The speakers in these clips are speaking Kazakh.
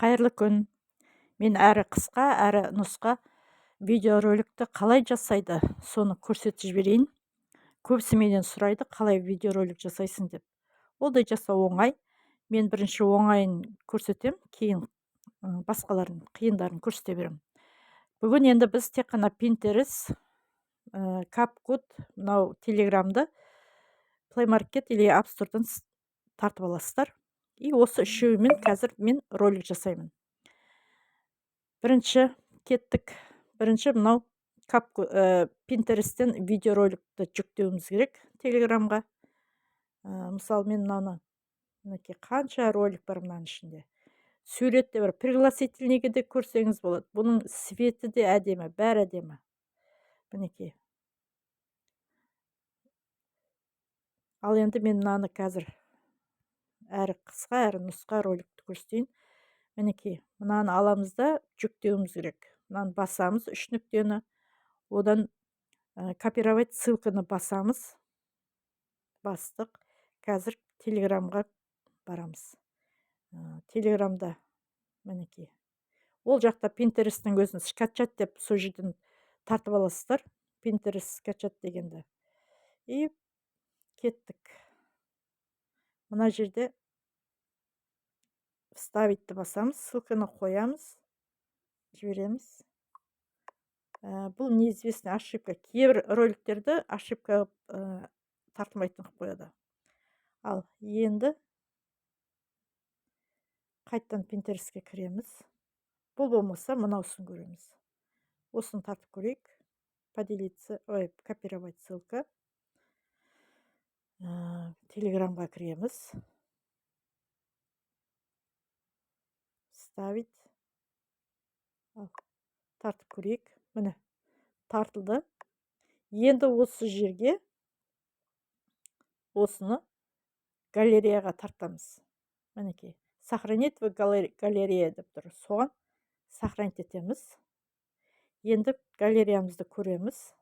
Қайырлы күн. Мен әрі қысқа, әрі нұсқа видеороликті қалай жасайды, соны көрсетіп жіберейін. Көбісі менен сұрайды, қалай видеоролик жасайсың деп. Олдай жасау оңай. Мен бірінші оңайын көрсетем, кейін басқалардың қиындарын көрсете берем. Бүгін енді біз тек қана Pinterest, CapCut, мынау Телеграмды Play Market или App Store'дан тартып аласыздар. И осы үшеуімен қазір мен ролик жасаймын. Бірінші кеттік. Бірінші мынау Pinterest'тен видеороликті жүктеуіміз керек Телеграмға. Мысалы мен мынаны мінекей қанша ролик бар мынаның ішінде. Сурет те бар. Пригласительныйге де көрсеңіз болады. Бұның светі де әдемі, бәрі әдемі. Мінекей. Ал енді мен мынаны қазір әрі қысқа, әрі нұсқа роликті көрсетейін. Мінекей, мынаны аламыз да жүктеуіміз керек. Мынаны басамыз, 3 нүктені. Одан копировать ссылканы басамыз. Бастық. Қазір Телеграмға барамыз. Телеграмда мінекей. Ол жақта Pinterest'тің өзін скачать деп сол жерден тартып аласыздар. Pinterest скачать дегенді. И кеттік. Мына жерде вставитті басамыз, ссылканы қоямыз, жібереміз. Бұл неизвестный ошибка. Кейбір роликтерді ошибка тартылмайтын қылып қояды. Ал енді қайттан Pinterest'ке кіреміз. Бұл болмаса мынаусын көреміз. Осын тартып көрейік. Поделиться, копировать ссылка. Телеграмға кіреміз. Вставить. Тартып көрейік. Міне, тартылды. Енді осы жерге осыны галереяға тартамыз. Мінекей. Сохранить в галерея деп тұр. Соған сохранить етеміз. Енді галереямызды көреміз.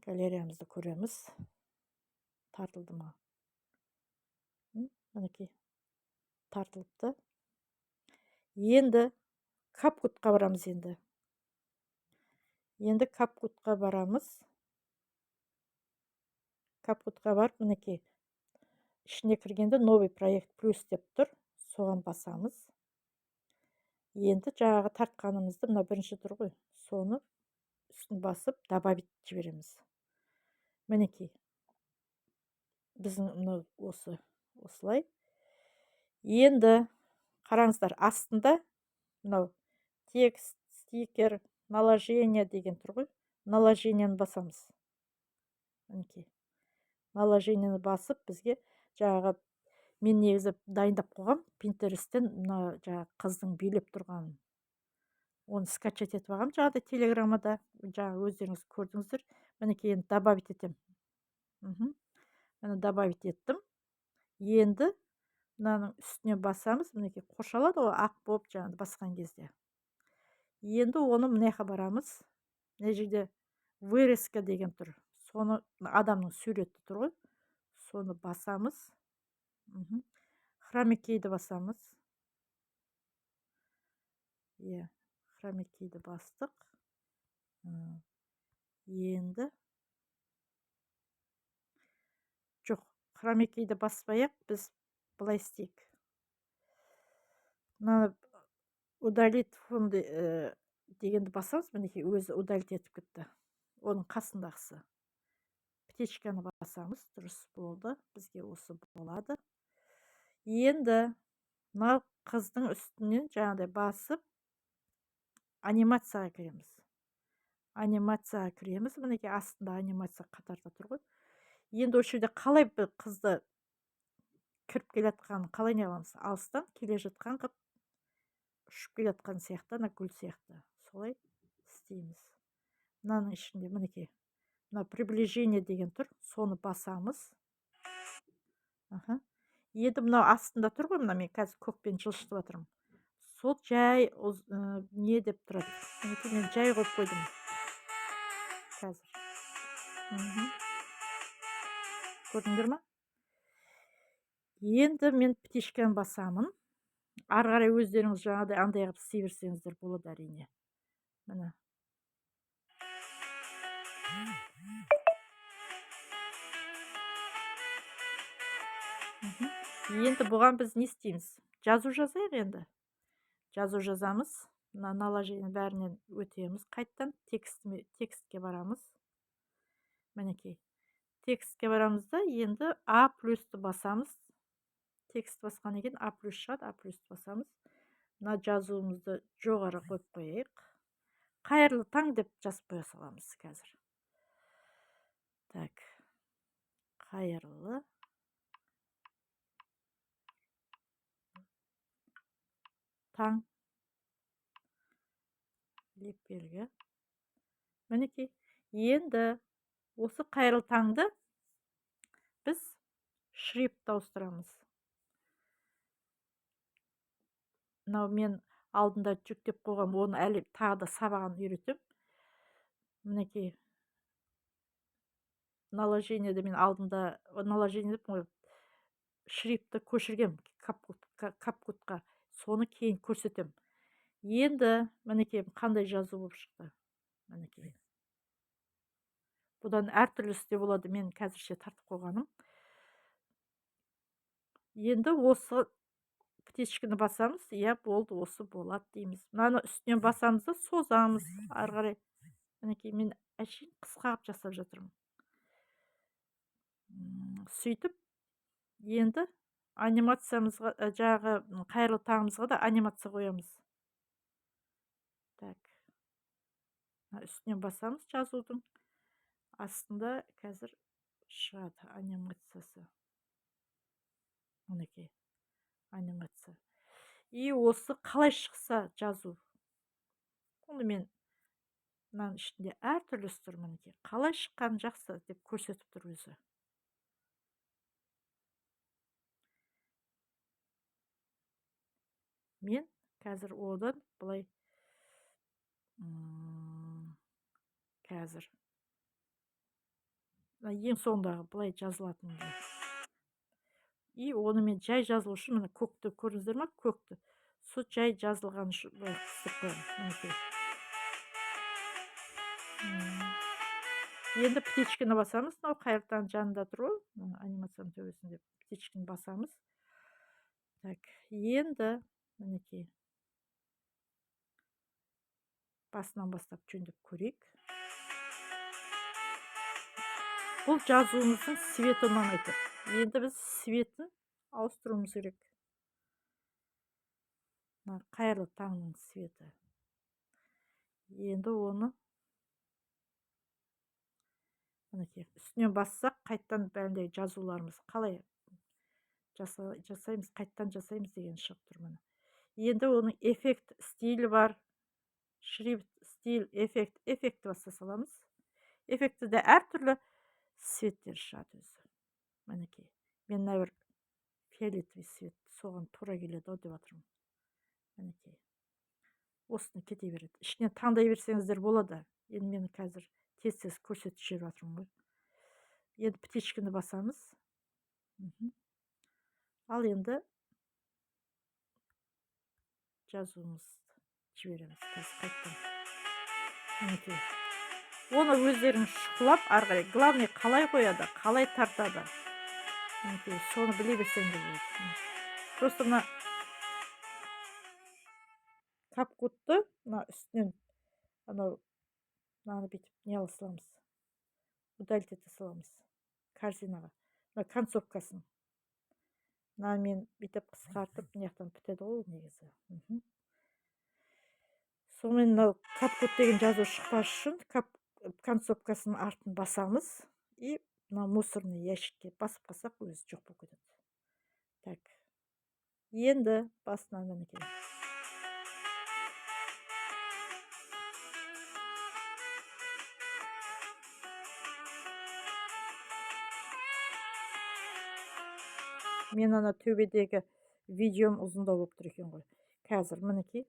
Галереямызды көреміз. Тартылды ма? Мінекей. Тартылыпты. Енді CapCutқа барамыз енді. Енді CapCutқа барамыз. CapCutқа барып, мінекей. Ішіне кіргенде новый проект плюс деп тұр. Соған басамыз. Енді жаңағы тартқанымызды, мына бірінші тұр ғой. Соны үстін басып, добавить жібереміз. Мінекей. Біздің мынау осылай. Енді қараңыздар, астында мынау текст, стикер, наложение деген тұр ғой. Наложениені басамыз. Мінекей. Наложениені басып, бізге жаңағы мен негізі дайындап қойғам Pinterest'тен мына жаңағы қыздың билеп тұрғанын. Оны скачать етіп алғам жаңағыдай Телеграмада. Жаңағы өздеріңіз көрдіңіздер. Мінекей енді добавить етем. Мені добавить еттім. Енді мынаның үстіне басамыз. Мінекей қоршалады ғой, ақ болып жаңағы басқан кезде. Енді оны мынаяққа барамыз. Мына жерде вырезка деген тұр. Соны адамның суреті тұр ғой. Соны басамыз. Хромакейді басамыз. Хромакейді бастық. Енді жоқ, хромакейді баспай-ақ біз былай істейік. Мына удалить фон дегенді басамыз, мінекей өзі удалить етіп кетті. Оның қасындағысы. Птичканы басамыз, дұрыс болды. Бізге осы болады. Енді мына қыздың үстінен жаңағыдай басып анимацияға кіреміз. Анимацияға кіреміз. Мінекей астында анимация қатарда тұр ғой. Енді осы жерде қалай бір қызды кіріп келе жатқанын қалай не аламыз? Алыстан келе жатқан қып ұшып келе жатқан сияқты, ана гүл сияқты. Солай істейміз. Мынаның ішінде мінекей. Мына приближение деген тұр. Соны басамыз. Енді мынау астында тұр ғой, мына мен қазір көкпен жылжытып жатырмын. Сол жай не деп тұрады. Мен жай қойып қойдым. Қазір. Көрдіңдер ма? Енді мен птичканы басамын. Ары қарай өздеріңіз жаңағыдай андай қылып істей берсеңіздер болады әрине. Міне. Енді бұған біз не істейміз? Жазу жазайық енді. Жазу жазамыз. Мына наложение бәрінен өтеміз. Қайттан текстке барамыз. Мінекей. Текстке барамыз да енді А плюсті басамыз. Текст басқаннан кейін А плюс шығады, А плюсті басамыз. Мына жазуымызды жоғары қойып қояйық. Қайырлы таң деп жазып қоя саламыз қазір. Так. Қайырлы таң. Леп белгі. Мінекей. Енді осы қайырлы таңды біз шрифт ауыстырамыз. Мынау мен алдында жүктеп қойғам, оны әлі тағы да сабағын үйретем. Мінекей. Наложениеде мен алдында наложение деп шрифтті көшіргем капкутқа. Соны кейін көрсетем. Енді мінекей қандай жазу болып шықты. Мінекей. Бұдан әртүрлісі де болады, мен қазірше тартып қойғаным. Енді осы птичканы басамыз, иә, болды, осы болады дейміз. Мынаны үстінен басамыз да созамыз ары қарай. Мінекей мен әшейін қысқартып жасап жатырмын. Сөйтіп, енді анимациямызға, жаңағы қайырлы таңымызға да анимация қоямыз. Так. Үстінен басамыз жазудың. Астында қазір шығады анимациясы. Мінекей. Анимация. И осы қалай шықса жазу. Оны мен мынаның ішінде әртүрлісі тұр, мінекей. Қалай шыққан жақсы деп көрсетіп тұр өзі. Мен қазір одан былай қазір ең соңындағы былай жазылатын. И оны мен жай жазылу үшін мына көкті көрдіңіздер ма? Көкті. Сол жай жазылған үшін қысып қоямын. Енді птичканы басамыз. Мынау қайырлы таң жанында тұр ғой. Анимацияның төбесінде птичканы басамыз. Так, енді мінекей. Басынан бастап жөндеп көрейік. Бұл жазуымыздың светі ұнамайды. Енді біз светін ауыстыруымыз керек. Қайырлы таңның светі. Енді оны үстінен бассақ, қайттан бәріндегі жазуларымыз қалай жасаймыз, қайттан жасаймыз деген шығып тұр. Енді оның эффект стилі бар. Шрифт, стиль, эффекті баса саламыз. Эффекті де әртүрлі светтер шығады өзі. Мінекей. Мен бір фиолетовый свет соған тура келеді деп жатырмын. Мінекей. Осыны кете береді. Ішінен таңдай берсеңіздер болады. Енді мен қазір тез көрсетіп жіберіп жатырмын ғой. Енді птичканы басамыз. Ал енді жазуымызды жібереміз. Қайттан. Мінекей. Оны өздеріңіз шұқылап, ары қарай. Главный қалай қояды, қалай тартады. Мінекей, соны біле берсеңдер болады. Просто мына капкутты үстінен мынаны бүйтіп не ала саламыз. Удалить ете саламыз. Корзинаға. Концовкасын. Мынаны мен бүйтіп қысқартып, мынаяқтан бітеді ғой негізі. Сонымен мынау капкут деген жазу шықпас үшін концовкасын артын басамыз. И мына мусорный ящикке басып қалсақ, өзі жоқ болып кетеді. Так. Енді басынан мінекей. Мен ана төбедегі видеом ұзындау болып тұр екен ғой. Қазір мінекей.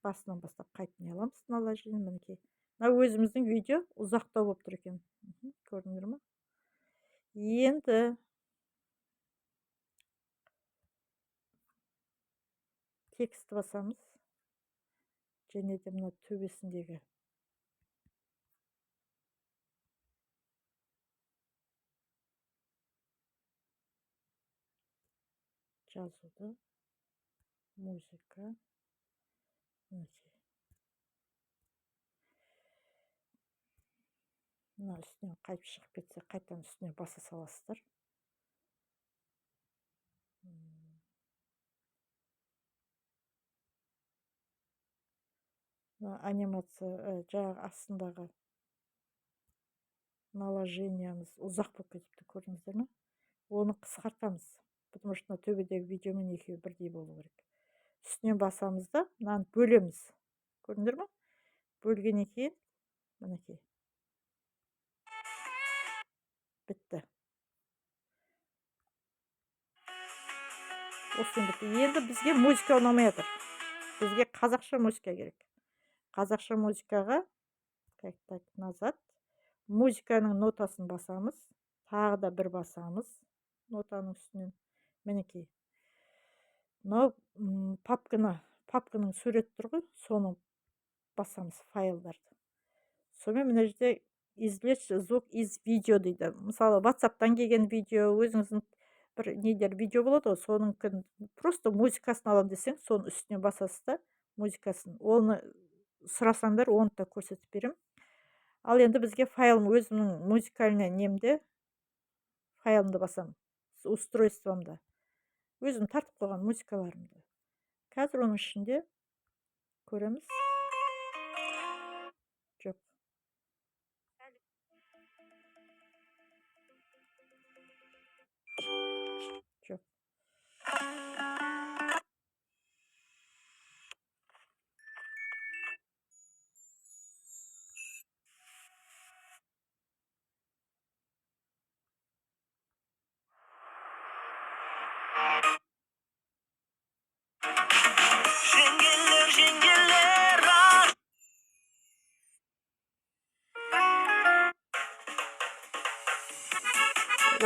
Басынан бастап қайтын аламыз. Наложение мінекей. Мына өзіміздің видео ұзақтау болып тұр екен. Көрдіңдер ме? Енді текстті басамыз. Және де мына төбесіндегі жазуды, музыка, мінекей. Мына үстінен қайтып шығып кетсе, қайтадан үстіне баса саласыздар. Анимация жаңағы астындағы наложениямыз ұзақ болып кетіпті, көрдіңіздер ме? Оны қысқартамыз, потому что төбедегі видеомен екеуі бірдей болу керек. Үстінен басамыз да, мынаны бөлеміз. Көрдіңдер ме? Бөлгеннен кейін мінекей. Бітті. Осымен бітті. Енді бізге музыка ұнамай жатыр. Бізге қазақша музыка керек. Қазақша музыкаға так назад. Музыканың нотасын басамыз. Тағы да бір басамыз. Нотаның үстінен. Мінекей. Мынау папканың сурет тұр ғой, соны басамыз, файлдарды. Сонымен мына жерде извлечь звук из видео дейді. Мысалы, WhatsApp-тан келген видео, өзіңіздің бір недер видео болады ғой, соның просто музыкасын алам десең, соның үстіне басасыз да, музыкасын. Оны сұрасаңдар, оны да көрсетіп берем. Ал енді бізге файлым, өзімнің музыкальный немде файлымды басам, устройствомда. Өзім тартып қойған музыкаларымды. Қазір оның ішінде көреміз. Жоқ. Жоқ.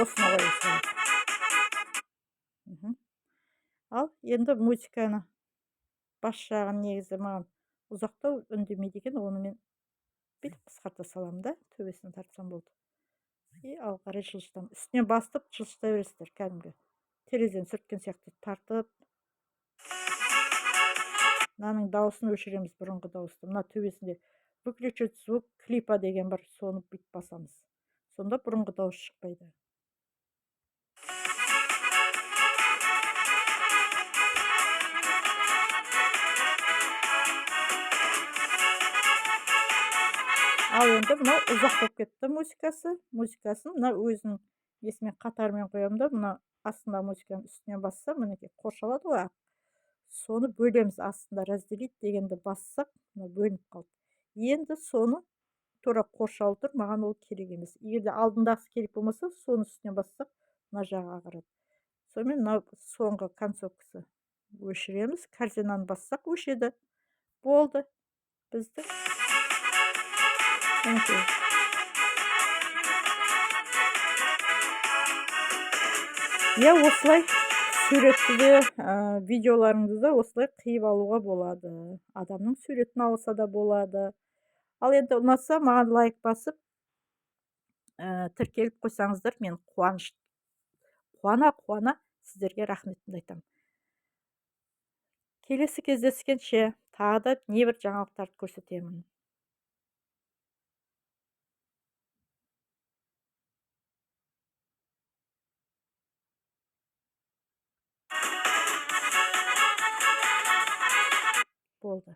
Осыны қойыңыз. Ал енді музыканы бас жағын негізі маған ұзақтау үндемейді екен, оны мен бүйтіп қысқарта саламын да, төбесін тартсам болды. И алға қарай жылжытамын. Үстінен бастып жылжыта бересіздер, кәдімгі терезені сүрткен сияқты тартып. Мынаның дауысын өшіреміз, бұрынғы дауысты. Мына төбесінде выключить звук клипа деген бар, соны бүйтіп басамыз. Сонда бұрынғы дауыс шықпайды. Ал енді мынау ұзақ болып кетті музыкасын, мына өзінің есімен қатарымен қоямын да, мына астында музыканың үстінен басса, мінекей қоршалады ғой. Соны бөлеміз, астында разделить дегенді бассақ, бөлініп қалды. Енді соны тура қоршалып тұр, маған ол керек емес. Егер де алдындағысы керек болмаса, соны үстінен бассақ, мына жаға ағарады. Сонымен мына соңғы концовкасы өшіреміз, картинаны бассақ өшеді. Болды. Бізді Я осылай суретті де, видеоларыңызды да осылай қиып алуға болады. Адамның суретін алса да болады. Ал енді ұнатса, маған лайк басып, тіркеліп қойсаңыздар, мен қуана сіздерге рахметімді айтамын. Келесі кездескенше тағы да небір жаңалықтарды көрсетемін. Болды.